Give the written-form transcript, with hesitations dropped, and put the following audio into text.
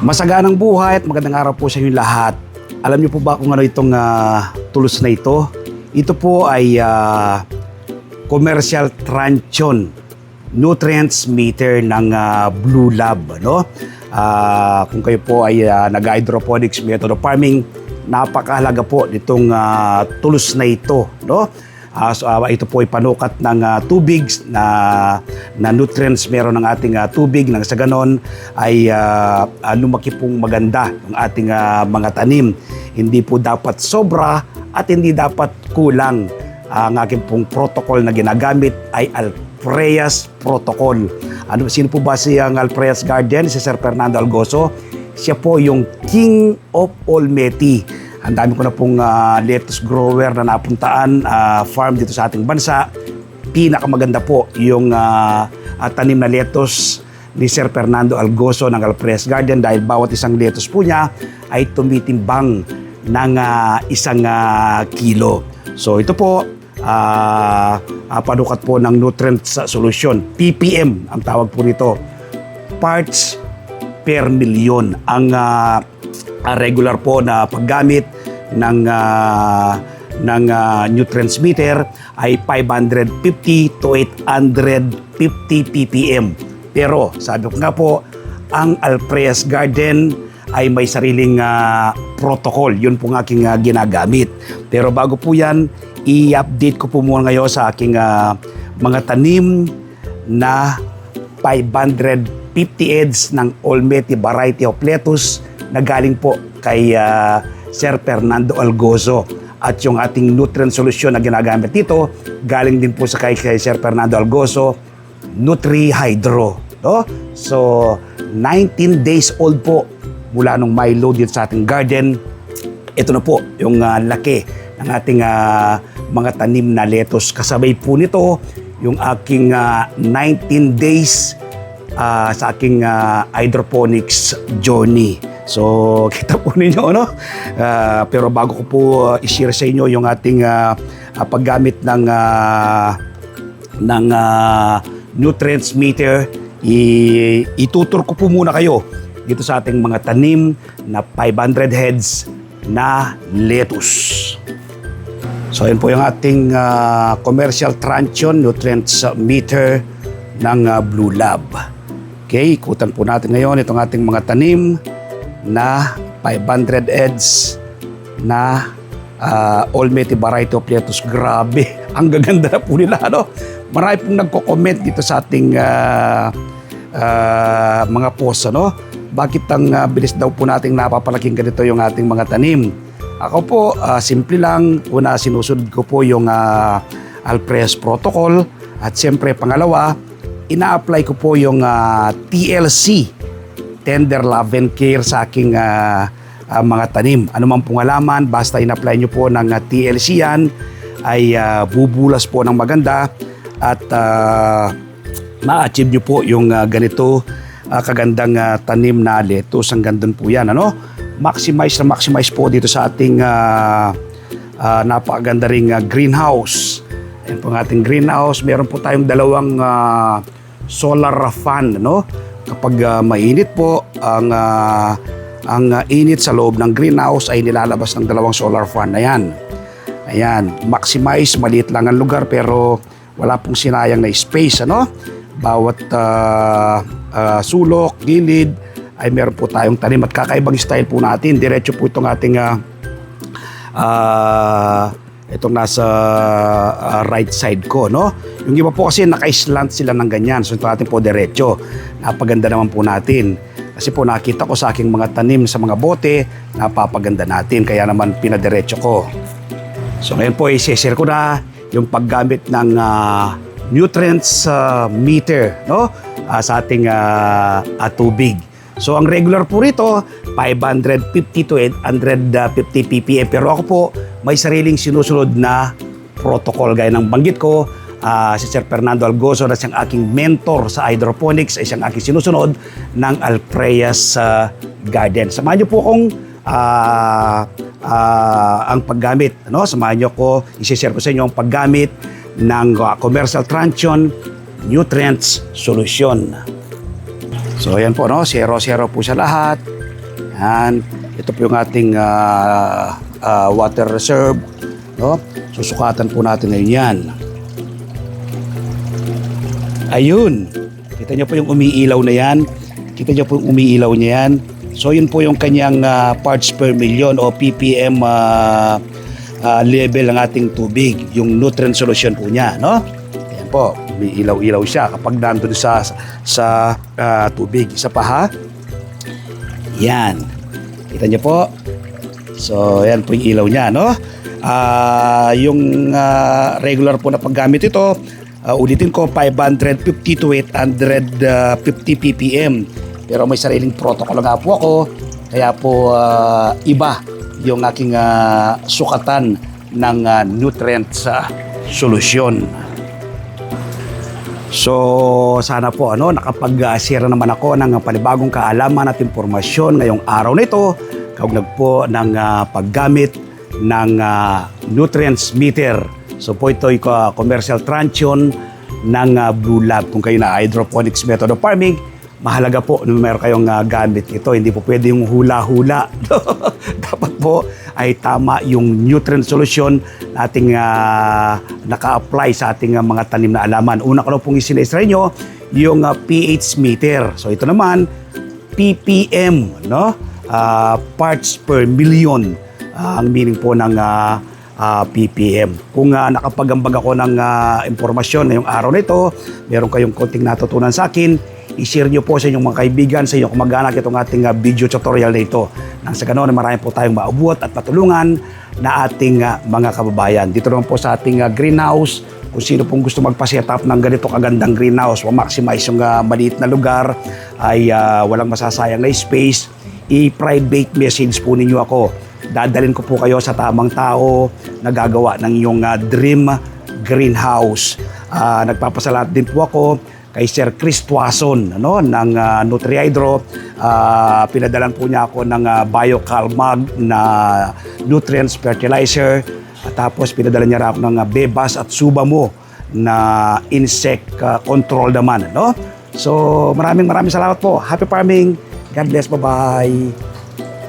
Masaganang buhay at magandang araw po sa inyo lahat. Alam niyo po ba kung ano itong tools na ito? Ito po ay commercial transion nutrients meter ng Blue Lab. No? Kung kayo po ay nag-hydroponics method of farming, napakahalaga po nitong tools na ito. No? Ito po ay panukat ng tubig na nutrients meron ng ating tubig nang sa ganon ay lumaki pong maganda ang ating mga tanim. Hindi po dapat sobra at hindi dapat kulang. Ang aking pong protocol na ginagamit ay Alpreas Protocol. Sino po ba si ang Alpreas Garden? Si Sir Fernando Algoso. Siya po yung King of Olmeti. Ang dami ko na pong lettuce grower na napuntaan, farm dito sa ating bansa. Pinakamaganda po yung tanim na lettuce ni Sir Fernando Algoso ng Alpreas Garden dahil bawat isang lettuce po niya ay tumitimbang ng 1 kilo. So ito po, panukat po ng nutrients solution. PPM ang tawag po nito. Parts per million. Ang regular po na paggamit ng nutrients meter ay 550 to 850 ppm. Pero sabi ko nga po, ang Alpreas Garden ay may sariling protocol. Yun po ang aking ginagamit. Pero bago po yan, i-update ko po muna ngayon sa aking mga tanim na 550 heads ng Olmeti variety of lettuce na galing po kay Sir Fernando Algoso. At yung ating nutrient solution na ginagamit dito, galing din po sa kay Sir Fernando Algoso, Nutri-Hydro. No? So, 19 days old po mula nung may load dito sa ating garden. Ito na po yung laki ng ating mga tanim na lettuce. Kasabay po nito yung aking 19 days sa aking hydroponics journey. So, kita po ninyo, no? Pero bago ko po i-share sa inyo yung ating paggamit ng nutrients meter, itutur ko po muna kayo dito sa ating mga tanim na 500 heads na lettuce. So, yun po yung ating commercial transion nutrients meter ng Blue Lab. Okay, ikutan po natin ngayon itong ating mga tanim na 500 heads na Olmeti variety of lettuce. Grabe, ang gaganda na po nila, no? Marami pong nagko-comment dito sa ating mga post, no? Bakit ang bilis daw po nating napapalaking ganito yung ating mga tanim? Ako po, simple lang. Una, sinusunod ko po yung Alpreas Protocol. At siyempre, pangalawa, ina-apply ko po yung TLC, Tender Love and Care sa aking mga tanim. Ano man pong alaman, basta in-apply nyo po ng TLC yan, ay bubulas po ng maganda at ma-achieve nyo po yung ganito kagandang tanim na lettuce. Ang gandun po yan. Ano? Maximize po dito sa ating napakaganda ring greenhouse. Yan po ang ating greenhouse. Meron po tayong dalawang solar fan, no? Kapag mainit po, ang init sa loob ng greenhouse ay nilalabas ng dalawang solar fan na yan. Ayan, maximize, maliit lang ang lugar pero wala pong sinayang na space, ano? Bawat sulok, gilid, ay meron po tayong tanim at kakaibang style po natin. Diretso po itong ating itong nasa right side ko, no? Yung iba po kasi naka-slant sila ng ganyan. So ito natin po diretso. Napaganda naman po natin. Kasi po nakita ko sa aking mga tanim sa mga bote, napapaganda natin. Kaya naman pinadiretso ko. So ngayon po i-share ko na yung paggamit ng nutrients meter, no? Sa ating tubig. So ang regular po rito, 550 to 850 ppm. Pero ako po, may sariling sinusunod na protocol. Gaya ng banggit ko, si Sir Fernando Algoso na siyang aking mentor sa hydroponics ay siyang aking sinusunod ng Alpreas Garden. Samahan niyo po kung ang paggamit. No? Samahan niyo ko, isi-share ko sa inyo ang paggamit ng commercial transion nutrients solution. So ayan po, no? 0-0 po sa lahat. Yan. Ito po yung ating water reserve. No? Susukatan po natin ngayon yan. Ayun. Kita niyo po yung umiilaw na yan. Kita niyo po yung umiilaw niya yan. So yun po yung kanyang parts per million o ppm level ng ating tubig. Yung nutrient solution po niya. No? Ayan po. Umiilaw-ilaw siya kapag nandun sa tubig. Isa pa ha. Yan. Kita niyo po. So yan po yung ilaw niya. No? Yung regular po na paggamit ito, ulitin ko, 550 to 850 ppm. Pero may sariling protocol nga po ako. Kaya po iba yung aking sukatan ng nutrients solution. So sana po nakapag-share naman ako ng panibagong kaalaman at impormasyon ngayong araw na ito kaugnay po ng paggamit ng nutrients meter. So po ito ay commercial transion ng Blue Lab. Kung kayo na hydroponics method of farming, mahalaga po na meron kayong gamit ito. Hindi po pwede yung hula-hula. Dapat po ay tama yung nutrient solution na ating naka-apply sa ating mga tanim na alaman. Una ko na pong isinay nyo, yung pH meter. So ito naman, ppm, no? Parts per million. Ang meaning po ng ppm. Kung nakapagambag ako ng impormasyon ngayong araw na ito, meron kayong konting natutunan sa akin, i-share nyo po sa inyong mga kaibigan, sa inyong kamag-anak itong ating video tutorial na ito. Nang sa ganoon, marami po tayong maabot at patulungan na ating mga kababayan. Dito naman po sa ating greenhouse, kung sino pong gusto magpa-set up ng ganito kagandang greenhouse, ma-maximize yung maliit na lugar, ay walang masasayang na space, i-private message po ninyo ako. Dadalhin ko po kayo sa tamang tao na gagawa ng iyong dream greenhouse. Nagpapasalamat din po ako kay Sir Chris Tuason ng NutriHydro. Pinadalan po niya ako ng BioCalmag na nutrients fertilizer. Tapos pinadala niya ako ng Bebas at Subamo na insect control naman. So maraming salamat po. Happy farming. God bless. Bye-bye.